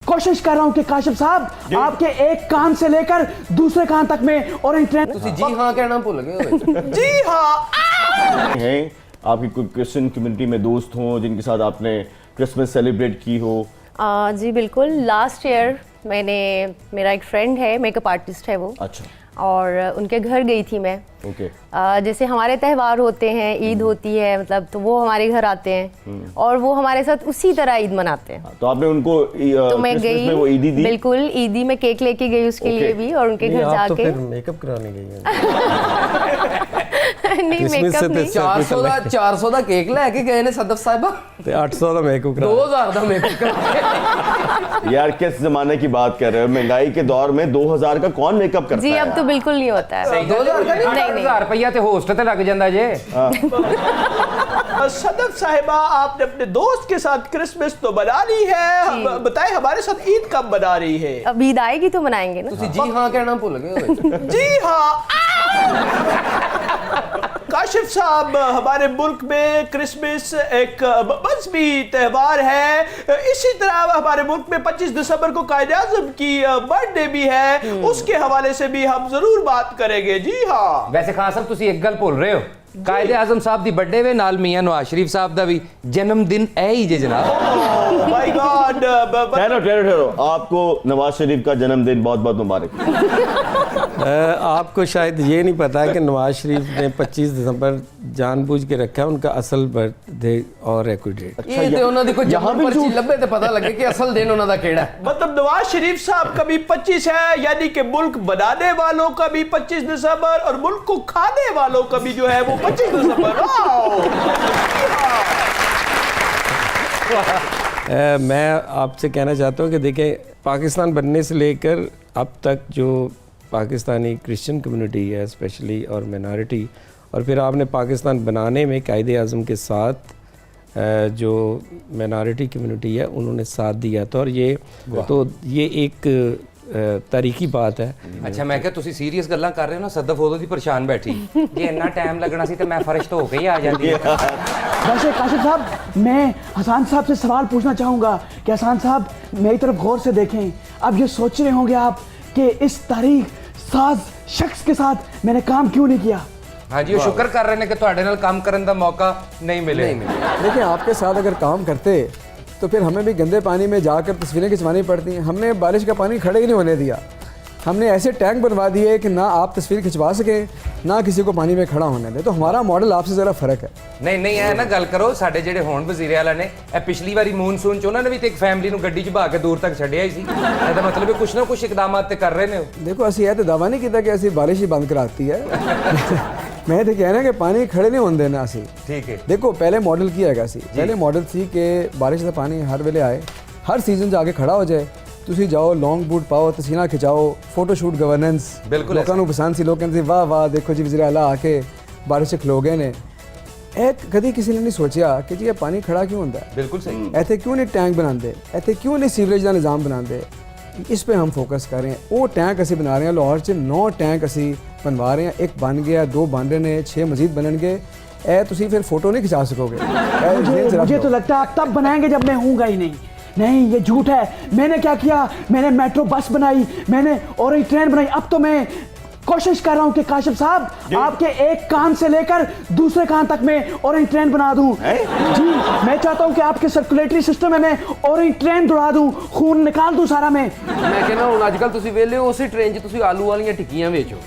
कोशिश कर रहा हूँ कि काशिफ साहब आपके एक कान से लेकर दूसरे कान तक में ऑरेंज ट्रेन। जी हाँ कहना भूल गए। जी हाँ हैं आपकी कोई क्रिश्चियन कम्युनिटी में दोस्त हों जिनके साथ आपने क्रिसमस सेलिब्रेट की हो? जी बिल्कुल, लास्ट ईयर मेरा एक फ्रेंड है, मेकअप आर्टिस्ट है वो। अच्छा। और उनके घर गई थी मैं। ओके। जैसे हमारे त्यौहार होते हैं, ईद होती है मतलब, तो वो हमारे घर आते हैं और वो हमारे साथ उसी तरह ईद मनाते हैं। तो आपने उनको तो मैं गई, में वो ईदी दी? बिल्कुल ईदी में केक लेके गई उसके लिए भी, और उनके घर जाके। तो फिर मेकअप कराने गई है। नहीं मेकअप नहीं, 400 ਦਾ ਕੇਕ ਲੈ ਕੇ ਗਏ ਨੇ ਸਦਫ ਸਾਹਿਬਾ ਤੇ 800 ਦਾ ਮੇਕਅਪ ਕਰਾ 2000 ਦਾ ਮੇਕअप करा। यार किस जमाने की बात कर रहे हो? महंगाई के दौर में 2000 का कौन मेकअप करता जी है? अब तो बिल्कुल नहीं होता है। 2000 का नहीं, 1000 रुपया ਤੇ ਹੋਸਟ ਤੇ ਲੱਗ ਜਾਂਦਾ ਜੇ। सदफ साहिबा, आपने अपने दोस्त के साथ क्रिसमस तो मना ली है, बताएं हमारे साथ ईद कब मना रही है? अब ईद आएगी तो मनाएंगे ना। ਤੁਸੀਂ जी हाँ कहना भूल गए। जी हाँ काशिफ साहब, हमारे मुल्क में क्रिसमस एक मजहबी त्यौहार है। इसी तरह हमारे मुल्क में 25 दिसंबर को कायदे आज़म की बर्थडे भी है, उसके हवाले से भी हम जरूर बात करेंगे। जी हाँ। वैसे खान साहब ਤੁਸੀਂ ਇੱਕ ਗੱਲ ਭੁੱਲ ਰਹੇ ਹੋ, कायदे आजम साहब ਦੀ बर्थडे ਵੇ ਨਾਲ ਮੀਆਂ ਨਵਾਜ਼ ਸ਼ਰੀਫ ਸਾਹਿਬ ਦਾ ਵੀ जन्म दिन है ही जे जनाब। My God. ठहरो, आपको नवाज शरीफ का जन्मदिन बहुत बहुत मुबारक। आपको शायद ये नहीं पता है कि नवाज शरीफ ने 25 दिसंबर जानबूझ के रखा है उनका असल बर्थडे और कोई डेट। ਇਹ ਤੇ ਉਹਨਾਂ ਦੀ ਕੋਈ ਜਹਾं पर्ची ਲੱਭੇ ਤੇ ਪਤਾ ਲੱਗੇ ਕਿ ਅਸਲ ਦਿਨ ਉਹਨਾਂ ਦਾ ਕਿਹੜਾ ਹੈ। मतलब नवाज शरीफ साहब का भी 25 है, यानी कि मुल्क बनाने वालों का भी 25 दिसंबर और मुल्क को खाने वालों का भी जो है वो 25 दिसंबर। मैं आपसे कहना चाहता हूँ कि देखें, पाकिस्तान बनने से लेकर अब तक जो पाकिस्तानी क्रिश्चियन कम्युनिटी है स्पेशली और मिनॉरिटी, और फिर आपने पाकिस्तान बनाने में कायदे आज़म के साथ जो मिनॉरिटी कम्युनिटी है उन्होंने साथ दिया था, और ये एक तारीखी बात है। अच्छा, मैं क्या ਤੁਸੀਂ ਸੀਰੀਅਸ ਗੱਲਾਂ ਕਰ ਰਹੇ ਹੋ ਨਾ, ਸਦਫ ਉਦੋਂ ਦੀ ਪਰੇਸ਼ਾਨ ਬੈਠੀ ਜੇ ਇੰਨਾ ਟਾਈਮ ਲੱਗਣਾ ਸੀ ਤੇ मैं फर्श तो होके ही आ जाती। वैसे काशिफ साहब, मैं हसन साहब से सवाल पूछना चाहूँगा कि हसन साहब मेरी तरफ गौर से देखें। अब ये सोच रहे होंगे आप कि इस तारीख साज शख्स के साथ मैंने काम क्यों नहीं किया। हाँ जी, वो शुक्र कर रहे हैं कि ਤੁਹਾਡੇ ਨਾਲ काम करने का मौका नहीं मिले। देखिए, आपके साथ अगर काम करते तो फिर हमें भी गंदे पानी में जाकर तस्वीरें खिंचवानी पड़ती हैं। हमने बारिश का पानी खड़े ही नहीं होने दिया, हमने ऐसे टैंक बनवा दिए कि ना आप तस्वीर खिंचवा सकें ना किसी को पानी में खड़ा होने दें। तो हमारा मॉडल आपसे ज़रा फ़र्क है। नहीं है ना, गल करो साडे ਜਿਹੜੇ ਹੁਣ ਵਜ਼ੀਰ ਆਲਾ ਨੇ ਇਹ ਪਿਛਲੀ ਵਾਰੀ ਮੂਨਸੂਨ ਚ ਉਹਨਾਂ ਨੇ ਵੀ ਤੇ ਇੱਕ ਫੈਮਿਲੀ ਨੂੰ ਗੱਡੀ 'ਚ ਭਾ ਕੇ ਦੂਰ ਤੱਕ ਛੱਡਿਆ ਹੀ ਸੀ। ਇਹਦਾ ਮਤਲਬ ਹੈ ਕੁਛ ਨਾ ਕੁਛ ਇਕਦਾਮਾਤ ਤੇ ਕਰ ਰਹੇ ਨੇ। देखो, ਅਸੀਂ ਇਹ ਤਾਂ ਦਾਵਾ ਨਹੀਂ ਕੀਤਾ ਕਿ ਅਸੀਂ ਬਾਰਿਸ਼ ਹੀ ਬੰਦ ਕਰਾਤੀ ਹੈ। मैं तो कह रहा कि पानी खड़े नहीं होने देना असी। ठीक है। देखो, पहले मॉडल की हैगा सी, पहले मॉडल सी कि बारिश का पानी हर वेले आए, हर सीजन जाके खड़ा हो जाए। तुसी जाओ, लॉन्ग बूट पाओ, तस्वीरां खिंचाओ, फोटोशूट गवर्नेंस बिल्कुल लोगों को पसंद सी। लोग कहते वाह वाह देखो जी वज़ीर आला आके बारिश च खलो गए ने। कभी किसी ने नहीं सोचा कि जी ये पानी खड़ा क्यों होता है। बिल्कुल सही। इत्थे क्यों नहीं टैंक बनाते, इत्थे क्यों नहीं सीवरेज का निज़ाम बनाते। इस पे हम फोकस कर रहे हैं। वो टैंक असी बना रहे हैं, लाहौर च 9 टैंक असी बनवा रहे हैं। एक बन गया, 2 बन रहे हैं, 6 मजीद बननगे। ए तुसी फिर फोटो नहीं खिंचा सकोगे। मुझे तो लगता है आप तब बनाएंगे जब मैं हूँगा ही नहीं, ये झूठ है। मैंने क्या किया, मैंने मेट्रो बस बनाई, मैंने ऑरेंज ट्रेन बनाई। अब तो मैं कोशिश कर रहा हूँ कि काशिफ साहब आपके एक कान से लेकर दूसरे कान तक में ऑरेंज ट्रेन बना दूं। जी, मैं चाहता हूँ कि आपके सर्कुलेटरी सिस्टम में मैं ऑरेंज ट्रेन दौड़ा दूं, खून निकाल दूं सारा। मैं कहना हूँ आजकल तुसी वेले उसी ट्रेन 'ਚ ਤੁਸੀਂ ਆਲੂ ਵਾਲੀਆਂ ਟਿੱਕੀਆਂ ਵੇਚੋ।